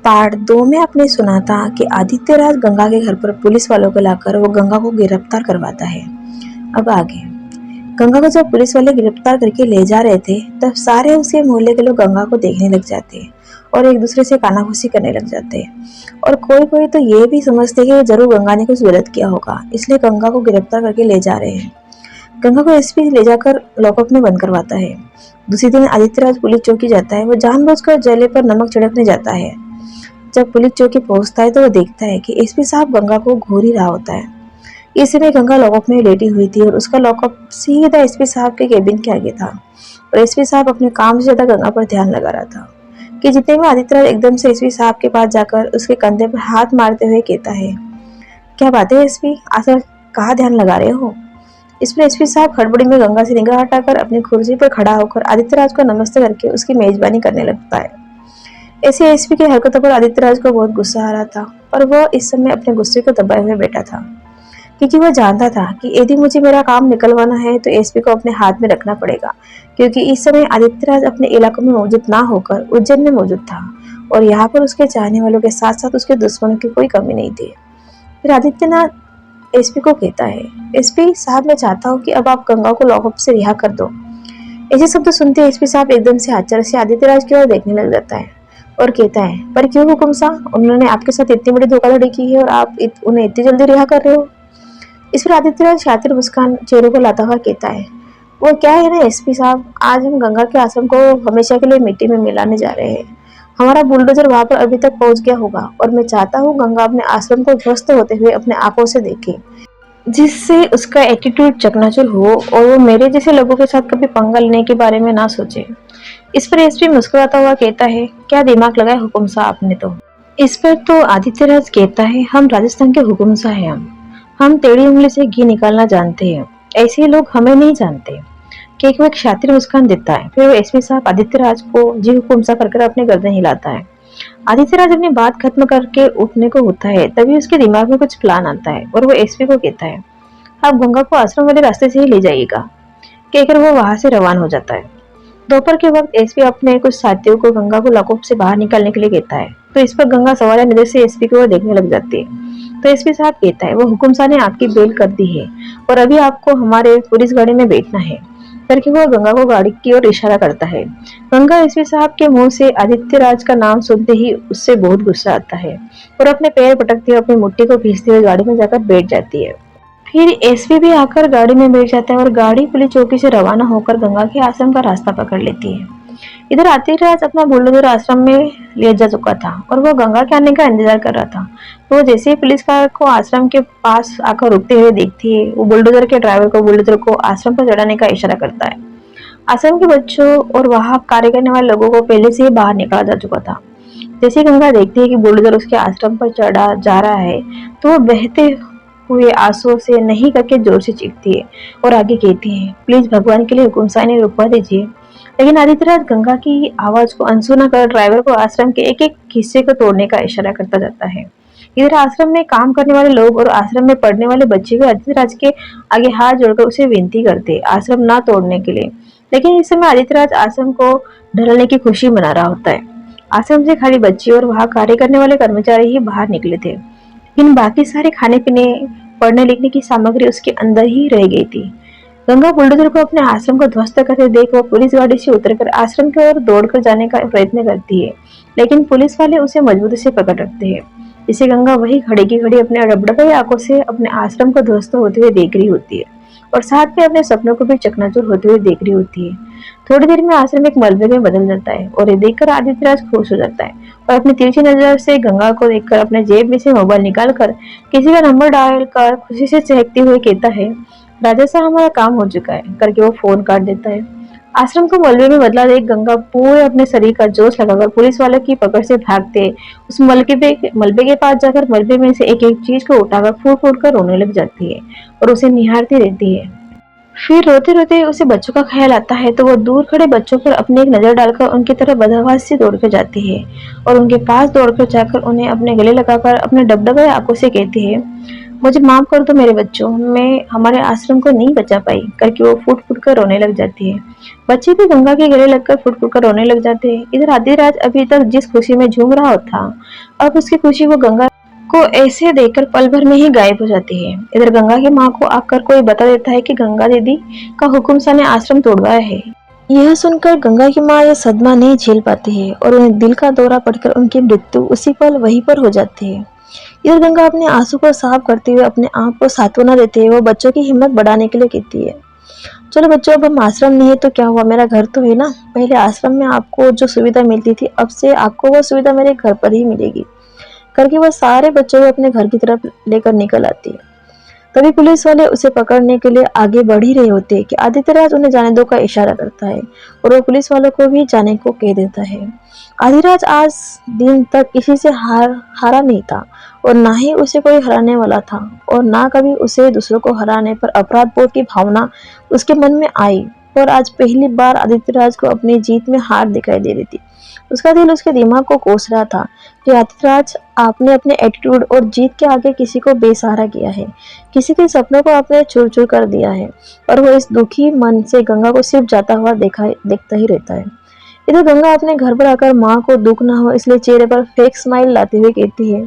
Part 2 में आपने सुना था कि आदित्य राज गंगा के घर पर पुलिस वालों को लाकर वो गंगा को गिरफ्तार करवाता है। अब आगे गंगा को जब पुलिस वाले गिरफ्तार करके ले जा रहे थे तब सारे उसके मोहल्ले के लोग गंगा को देखने लग जाते हैं और एक दूसरे से कानाफूसी करने लग जाते हैं और कोई कोई तो ये भी समझते कि जरूर गंगा ने कुछ गलत किया होगा, इसलिए गंगा को गिरफ्तार करके ले जा रहे हैं। गंगा को एसपी ले जाकर लॉकअप में बंद करवाता है। दूसरे दिन आदित्य राज पुलिस चौकी जाता है। वो जानबूझकर जले पर नमक छिड़कने जाता है। जब पुलिस चौकी पहुंचता है तो वो देखता है कि एसपी साहब गंगा को घूर ही रहा होता है। इस समय गंगा लॉकअप में लेटी हुई थी और उसका लॉकअप सीधा एसपी साहब के केबिन के आगे था और एसपी साहब अपने काम से ज्यादा गंगा पर ध्यान लगा रहा था कि जितने में आदित्य राज एकदम से एसपी साहब के पास जाकर उसके कंधे पर हाथ मारते हुए कहता है, क्या बात है एसपी, आखिर कहाँ ध्यान लगा रहे हो? इस पर एसपी साहब हड़बड़ी में गंगा से निगाह हटाकर अपनी कुर्सी पर खड़ा होकर आदित्य राज को नमस्ते करके उसकी मेजबानी करने लगता है। ऐसे एसपी की हरकतों पर आदित्य राज को बहुत गुस्सा आ रहा था और वह इस समय अपने गुस्से को दबाए हुए बैठा था, क्योंकि वह जानता था कि यदि मुझे मेरा काम निकलवाना है तो एसपी को अपने हाथ में रखना पड़ेगा, क्योंकि इस समय आदित्य राज अपने इलाकों में मौजूद ना होकर उज्जैन में मौजूद था और यहाँ पर उसके चाहने वालों के साथ साथ उसके दुश्मनों की कोई कमी नहीं थी। फिर आदित्यनाथ एसपी को कहता है, एसपी साहब मैं चाहता हूँ कि अब आप गंगा को लॉकअप से रिहा कर दो। ऐसे शब्द सुनते एसपी साहब एकदम से आश्चर्य से आदित्य राज की ओर देखने लग जाता है और कहता है, पर क्यों हुकुम साहब, उन्होंने आपके साथ इतनी बड़ी धोखाधड़ी की है और आप उन्हें इतनी जल्दी रिहा कर रहे हो? इस पर आदित्य राज शातिर मुस्कान चेहरे को लाता हुआ कहता है, वो क्या है ना एसपी साहब, आज हम गंगा के आश्रम को हमेशा के लिए मिट्टी में मिलाने जा रहे हैं। हमारा बुलडोजर वहां पर अभी तक पहुंच गया होगा और मैं चाहता हूँ गंगा अपने आश्रम को ध्वस्त होते हुए अपने आंखों से देखे, जिससे उसका एटीट्यूड चकनाचूर हो और वो मेरे जैसे लोगों के साथ कभी पंगा लेने के बारे में ना सोचे। इस पर एसपी मुस्कुराता हुआ कहता है, क्या दिमाग लगाया हुकुम साहब आपने तो। इस पर तो आदित्य राज कहता है, हम राजस्थान के हुकुम साहब हैं, हम टेढ़ी उंगली से घी निकालना जानते हैं, ऐसे लोग हमें नहीं जानते। केक में एक शातिर मुस्कान देता है। फिर वो एसपी साहब आदित्य राज को जी हुकुम सा कर अपने गर्दन हिलाता है। आदित्य राज अपनी बात खत्म करके उठने को होता है, तभी उसके दिमाग में कुछ प्लान आता है और वो एसपी को कहता है, आप गंगा को आश्रम वाले रास्ते से ही ले जाइएगा। कहकर वो वहां से रवाना हो जाता है। दोपहर के वक्त एसपी अपने कुछ साथियों को गंगा को लॉकअप से बाहर निकालने के लिए कहता है, तो इस पर गंगा सवालिया नजर से एसपी की ओर देखने लग जाती है। तो एसपी साहब कहता है, वो हुकुम साहब ने आपकी बेल कर दी है और अभी आपको हमारे पुलिस गाड़ी में बैठना है, करके वो गंगा को गाड़ी की ओर इशारा करता है। गंगा एसपी साहब के मुंह से आदित्य राज का नाम सुनते ही उससे बहुत गुस्सा आता है और अपने पैर पटकते हुए अपनी मुट्ठी को खींचते हुए गाड़ी में जाकर बैठ जाती है। फिर एसपी भी आकर गाड़ी में बैठ जाता है और गाड़ी पुलिस चौकी से रवाना होकर गंगा के आश्रम का रास्ता पकड़ लेती है। इधर आदित्य राज अपना बुलडोजर आश्रम में ले जा चुका था और वो गंगा के आने का इंतजार कर रहा था। तो वो जैसे ही पुलिस कार को आश्रम के पास आकर रुकते हुए देखती है, वो बुलडोजर के ड्राइवर को बुलडोजर को आश्रम पर चढ़ाने का इशारा करता है। आश्रम के बच्चों और वहां कार्य करने वाले लोगों को पहले से ही बाहर निकाला जा चुका था। जैसे गंगा देखती है कि बुलडोजर उसके आश्रम पर चढ़ा जा रहा है, तो वो बहते हुए आंसुओं से नहीं करके जोर से चीखती है और आगे कहती है, प्लीज भगवान के लिए हुकुम साहब ने रुकवा दीजिए। लेकिन आदित्य राज गंगा की आवाज को अनसुना कर ड्राइवर को आश्रम के एक एक हिस्से को तोड़ने का इशारा करता जाता है। इधर आश्रम में काम करने वाले लोग और आश्रम में पढ़ने वाले बच्चे भी आदित्य राज के आगे हाथ जोड़कर उसे विनती करते आश्रम ना तोड़ने के लिए। लेकिन इस समय आदित्य राज आश्रम को ढलने की खुशी मना रहा होता है। आश्रम से खाली बच्चे और वहां कार्य करने वाले कर्मचारी ही बाहर निकले थे, लेकिन बाकी सारे खाने पीने पढ़ने लिखने की सामग्री उसके अंदर ही रह गई थी। गंगा बुलडोजर को अपने आश्रम को ध्वस्त करते देख वो पुलिस गाड़ी से उतरकर आश्रम की ओर दौड़कर जाने का प्रयत्न करती है, लेकिन पुलिस वाले उसे मजबूती से पकड़ रखते हैं। इसे गंगा वही खड़ी की खड़ी अपने डबडबाई आंखों से अपने आश्रम को ध्वस्त होते हुए देख रही होती है और साथ में अपने सपनों को भी चकनाचूर होते हुए देख रही होती है। थोड़ी देर में आश्रम एक मलबे में बदल जाता है और ये देखकर आदित्य राज खुश हो जाता है और अपनी तिरछी नजर से गंगा को देखकर अपने जेब में से मोबाइल निकालकर किसी का नंबर डायल कर खुशी से चहकते हुए कहता है, राजा साहब हमारा काम हो चुका है, करके वो फोन काट देता है। आश्रम को मलबे में बदला देख गंगा पूरे अपने शरीर का जोश लगाकर पुलिस वाले की पकड़ से भागते उस मलबे के पास जाकर मलबे में से एक एक चीज को उठाकर फूट फूट कर रोने लग जाती है और उसे निहारती रहती है। फिर रोते रोते उसे बच्चों का ख्याल आता है, तो वो दूर खड़े बच्चों पर अपनी एक नजर डालकर उनकी तरफ बदहवास से दौड़कर जाती है और उनके पास दौड़कर जाकर उन्हें अपने गले लगाकर अपने डबडबाई आंखों से कहती है, मुझे माफ कर दो मेरे बच्चों, मैं हमारे आश्रम को नहीं बचा पाई करके वो फूट फूट कर रोने लग जाती है। बच्चे भी गंगा के गले लगकर फूट फूट कर रोने लग जाते हैं। इधर आदिराज अभी तक जिस खुशी में झूम रहा था, अब उसकी खुशी वो गंगा को ऐसे देखकर पल भर में ही गायब हो जाती है। इधर गंगा की माँ को आकर कोई बता देता है कि गंगा दीदी का हुक्म सा ने आश्रम तोड़वाया है। यह सुनकर गंगा की माँ यह सदमा नहीं झेल पाती है और उन्हें दिल का दौरा पड़कर उनकी मृत्यु उसी पल वहीं पर हो जाती है। इधर गंगा अपने आंसू को साफ करते हुए अपने आप को सांत्वना देते हुए वो बच्चों की हिम्मत बढ़ाने के लिए कहती है, चलो बच्चों, अब हम आश्रम में है तो क्या हुआ, मेरा घर तो है ना। पहले आश्रम में आपको जो सुविधा मिलती थी, अब से आपको वो सुविधा मेरे घर पर ही मिलेगी करके वह सारे बच्चों को अपने घर की तरफ लेकर निकल आती है। तभी पुलिस वाले उसे पकड़ने के लिए आगे बढ़ ही रहे होते हैं कि आदित्यराज उन्हें जाने दो का इशारा करता है और वो पुलिस वालों को भी जाने को कह देता है। आदिराज आज दिन तक किसी से हारा नहीं था और ना ही उसे कोई हराने वाला था और ना कभी उसे दूसरों को हराने पर अपराध बोध की भावना उसके मन में आई। और आज पहली बार आदित्यराज को अपनी जीत में हार दिखाई दे रही थी। उसका दिल उसके दिमाग को कोस रहा था कि आदित्यराज, आपने अपने एटीट्यूड और जीत के आगे किसी को बेसहारा किया है, किसी के सपनों को आपने चूर चूर कर दिया है। और वो इस दुखी मन से गंगा को सिर्फ जाता हुआ देखता ही रहता है। इधर गंगा अपने घर पर आकर माँ को दुख ना हो इसलिए चेहरे पर फेक स्माइल लाते हुए कहती है,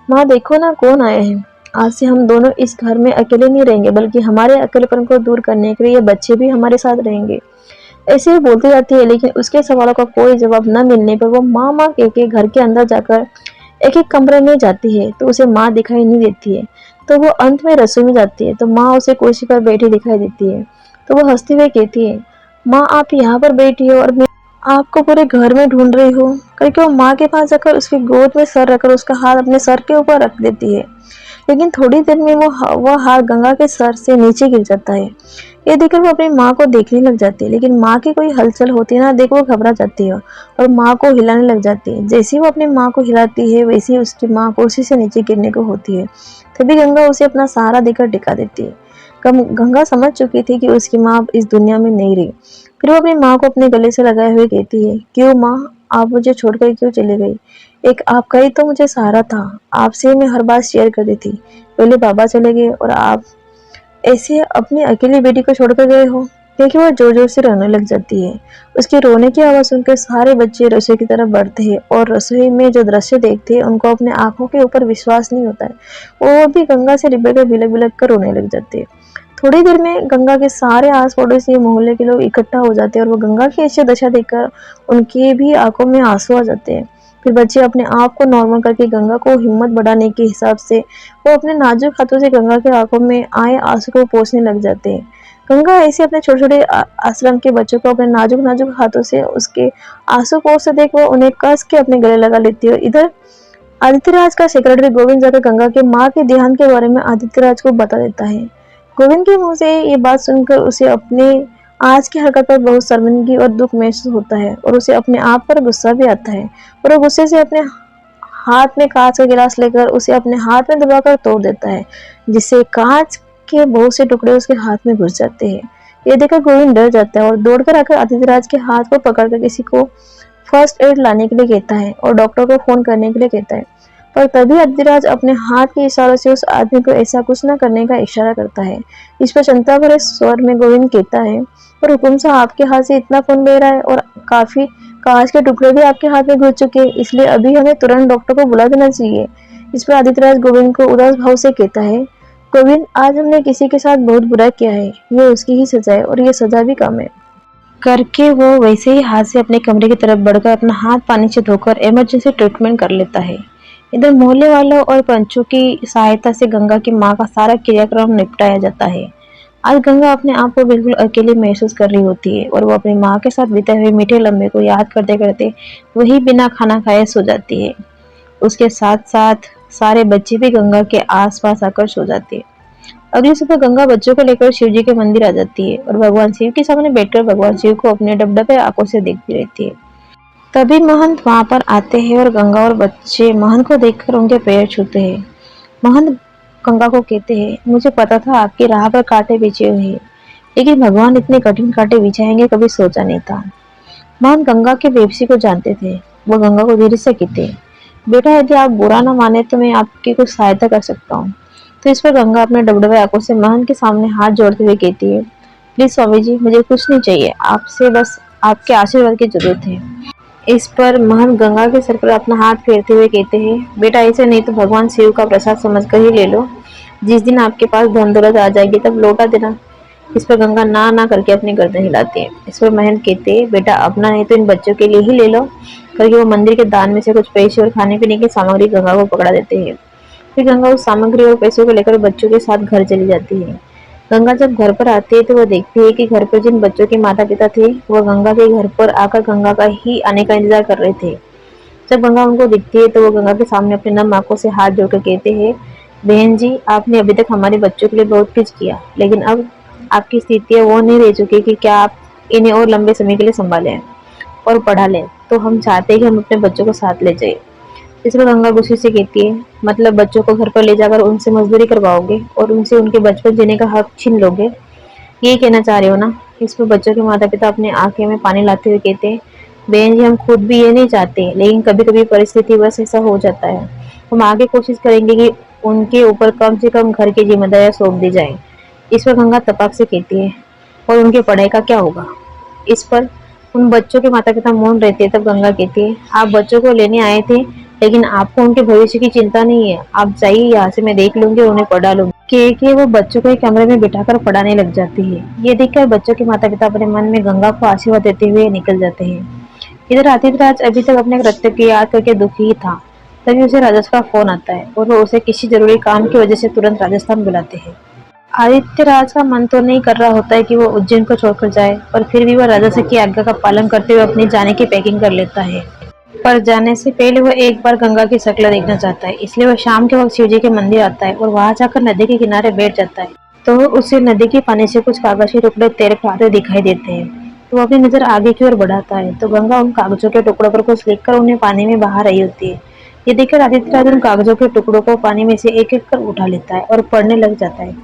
माँ देखो ना कौन आए हैं। आज से हम दोनों इस घर में अकेले नहीं रहेंगे, बल्कि हमारे अकेलेपन को दूर करने के लिए ये बच्चे भी हमारे साथ रहेंगे। ऐसे ही बोलती जाती है, लेकिन उसके सवालों का कोई जवाब न मिलने पर वो माँ माँ कह के घर के अंदर जाकर एक एक कमरे में जाती है तो उसे माँ दिखाई नहीं देती है। तो वो अंत में रसोई में जाती है तो माँ उसे कुर्सी पर बैठी दिखाई देती है। तो वो हंसते हुए कहती है, माँ आप यहाँ पर बैठी हो और मैं आपको पूरे घर में ढूंढ रही हूँ करके वो माँ के पास जाकर उसकी गोद में सर रखकर उसका हाथ अपने सर के ऊपर रख देती है। लेकिन थोड़ी देर में वह हाथ गंगा के सर से नीचे गिर जाता है। ये देखकर वो अपनी माँ को देखने लग जाती है, लेकिन माँ की कोई हलचल होती है ना देख वो घबरा जाती है और माँ को हिलाने लग जाती है। जैसे ही वो अपनी माँ को हिलाती है वैसे ही उसकी माँ कुर्सी से नीचे गिरने को होती है। तभी गंगा उसे अपना सहारा देकर टिका देती है। गंगा समझ चुकी थी कि उसकी माँ इस दुनिया में नहीं रही। फिर वो अपनी माँ को अपने गले से लगाए हुए कहती है, क्यों माँ, आप मुझे छोड़कर क्यों चली गई? एक आपका ही तो मुझे सहारा था, आपसे मैं हर बात शेयर करती थी। पहले बाबा चले गए और आप ऐसे अपनी अकेली बेटी को छोड़कर गए हो। देखिए वो जोर जोर से रोने लग जाती है। उसके रोने की आवाज सुनकर सारे बच्चे रसोई की तरफ बढ़ते हैं और रसोई में जो दृश्य देखते हैं उनको अपने आंखों के ऊपर विश्वास नहीं होता है। वो भी गंगा से लिपट कर बिलक बिलक कर रोने लग जाते हैं। थोड़ी देर में गंगा के सारे आस पड़ोसी मोहल्ले के लोग इकट्ठा हो जाते हैं और वो गंगा की ऐसी दशा देखकर उनकी भी आंखों में आंसू आ जाते हैं। फिर बच्चे अपने आप को नॉर्मल करके गंगा को हिम्मत बढ़ाने के हिसाब से वो अपने नाजुक हाथों से गंगा के आंखों में आए आंसू को पोंछने लग जाते हैं। गंगा ऐसे अपने छोटे छोटे आश्रम के बच्चों को अपने नाजुक नाजुक हाथों से उसके आंसू पोंछते देख वो उन्हें कस के अपने गले लगा लेती है। इधर आदित्यराज का सेक्रेटरी गोविंद जाकर गंगा के माँ के देहांत के बारे में आदित्यराज को बता देता है। गोविंद के मुंह से ये बात सुनकर उसे अपने आज की हरकत पर बहुत शर्मिंदगी और दुख महसूस होता है और उसे अपने आप पर गुस्सा भी आता है और वो गुस्से से अपने हाथ में कांच का गिलास लेकर उसे अपने हाथ में दबाकर तोड़ देता है, जिससे कांच के बहुत से टुकड़े उसके हाथ में घुस जाते हैं। ये देखकर गोविंद डर जाता है और दौड़कर आकर आदित्यराज के हाथ को पकड़कर किसी को फर्स्ट एड लाने के लिए कहता है और डॉक्टर को फोन करने के लिए कहता है। पर तभी आदित्यराज अपने हाथ के इशारों से उस आदमी को ऐसा कुछ न करने का इशारा करता है। इस पर चिंता भरे स्वर में गोविंद कहता है, पर हुकुम साहब आपके हाथ से इतना खून बह रहा है और काफी कांच के टुकड़े भी आपके हाथ में घुस चुके हैं, इसलिए अभी हमें तुरंत डॉक्टर को बुला देना चाहिए। इस पर आदित्यराज गोविंद को उदास भाव से कहता है, गोविंद आज हमने किसी के साथ बहुत बुरा किया है, ये उसकी ही सजा है और ये सजा भी कम है। करके वो वैसे ही हाथ से अपने कमरे की तरफ बढ़कर अपना हाथ पानी से धोकर इमरजेंसी ट्रीटमेंट कर लेता है। इधर मोहल्ले वालों और पंचों की सहायता से गंगा की माँ का सारा क्रियाक्रम निपटाया जाता है। आज गंगा अपने आप को बिल्कुल अकेली महसूस कर रही होती है और वो अपनी माँ के साथ बीते हुए मीठे लम्हे को याद करते करते वही बिना खाना खाए सो जाती है। उसके साथ साथ सारे बच्चे भी गंगा के आस पास आकर सो जाते हैं। अगली सुबह गंगा बच्चों को लेकर शिव जी के मंदिर आ जाती है और भगवान शिव के सामने बैठकर भगवान शिव को अपने डबडबे आंखों से देखती रहती है। तभी महंत वहां पर आते हैं और गंगा और बच्चे महंत को देखकर उनके पैर छूते हैं। महंत गंगा को कहते हैं, मुझे पता था आपकी राह पर कांटे बिछे हुए हैं, लेकिन भगवान इतने कठिन कांटे बिछाएंगे कभी सोचा नहीं था। महंत गंगा के बेबसी को जानते थे। वो गंगा को धीरे से कहते, बेटा यदि आप बुरा ना माने तो मैं आपकी कुछ सहायता कर सकता हूँ। तो इस पर गंगा अपने डबडबे आंखों से महंत के सामने हाथ जोड़ते हुए कहती है, प्लीज स्वामी जी, मुझे कुछ नहीं चाहिए, आपसे बस आपके आशीर्वाद की जरूरत है। इस पर महंत गंगा के सर पर अपना हाथ फेरते हुए कहते हैं, बेटा ऐसे नहीं तो भगवान शिव का प्रसाद समझकर ही ले लो, जिस दिन आपके पास धन दौलत आ जाएगी तब लौटा देना। इस पर गंगा ना ना करके अपनी गर्दन हिलाती है। इस पर महंत कहते हैं, बेटा अपना नहीं तो इन बच्चों के लिए ही ले लो, करके वो मंदिर के दान में से कुछ पैसे और खाने पीने की सामग्री गंगा को पकड़ा देते हैं। फिर गंगा उस सामग्री और पैसों को लेकर बच्चों के साथ घर चली जाती है। गंगा जब घर पर आती है तो वह देखती है कि घर पर जिन बच्चों के माता पिता थे वह गंगा के घर पर आकर गंगा का ही आने का इंतजार कर रहे थे। जब गंगा उनको दिखती है तो वो गंगा के सामने अपने नम आंखों से हाथ जोड़कर कहते हैं, बहन जी, आपने अभी तक हमारे बच्चों के लिए बहुत कुछ किया, लेकिन अब आपकी स्थितियाँ वो नहीं रह चुकी कि क्या आप इन्हें और लंबे समय के लिए संभालें और पढ़ा लें। तो हम चाहते हैं कि हम अपने बच्चों को साथ ले जाए। इस पर गंगा गुस्से से कहती है, मतलब बच्चों को घर पर ले जाकर उनसे मजदूरी करवाओगे और उनसे उनके बचपन जीने का हक छीन लोगे, ये कहना चाह रहे हो ना। इस पर बच्चों के माता पिता अपने आंखें में पानी लाते हुए कहते हैं, बहन जी, हम खुद भी ये नहीं चाहते, लेकिन कभी कभी परिस्थिति बस ऐसा हो जाता है। हम आगे कोशिश करेंगे कि उनके ऊपर कम से कम घर की जिम्मेदारियां सौंप दी जाए। इस पर गंगा तपाक से कहती है, और उनकी पढ़ाई का क्या होगा। इस पर उन बच्चों के माता पिता मौन रहते हैं। तब गंगा कहती है, आप बच्चों को लेने आए थे, लेकिन आपको उनके भविष्य की चिंता नहीं है, आप जाइए यहाँ से, मैं देख लूंगी, उन्हें पढ़ा लूंगी। के वो बच्चों को एक कमरे में बिठाकर पढ़ाने लग जाती है। ये देखकर बच्चों के माता पिता अपने मन में गंगा को आशीर्वाद देते हुए निकल जाते हैं। इधर आदित्य राज अभी तक अपने कर्तव्य की याद करके दुखी ही था। तभी उसे राजस्व का फोन आता है और वो उसे किसी जरूरी काम की वजह से तुरंत राजस्थान बुलाते हैं। आदित्य राज का मन तो नहीं कर रहा होता है कि वो उज्जैन को छोड़कर जाए, पर फिर भी वह राजस्व की आज्ञा का पालन करते हुए अपनी जाने की पैकिंग कर लेता है। पर जाने से पहले वह एक बार गंगा की शक्ल देखना चाहता है, इसलिए वह शाम के वक्त शिवजी के मंदिर आता है और वहां जाकर नदी के किनारे बैठ जाता है। तो उसे नदी के पानी से कुछ कागज के टुकड़े तैरते आते दिखाई देते हैं। तो वह अपनी नजर आगे की ओर बढ़ाता है तो गंगा उन कागजों के टुकड़ों पर कुछ लिखकर उन्हें पानी में बहा रही होती है। ये देखकर आदित्य राज उन कागजों के टुकड़ों को पानी में से एक एक कर उठा लेता है और पढ़ने लग जाता है।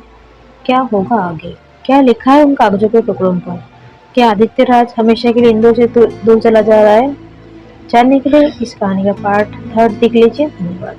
क्या होगा आगे? क्या लिखा है उन कागजों के टुकड़ों पर? क्या आदित्य राज हमेशा के लिए इंदौर से दूर चला जा रहा है? जानने के लिए इस कहानी का पार्ट 3 देख लीजिए। धन्यवाद।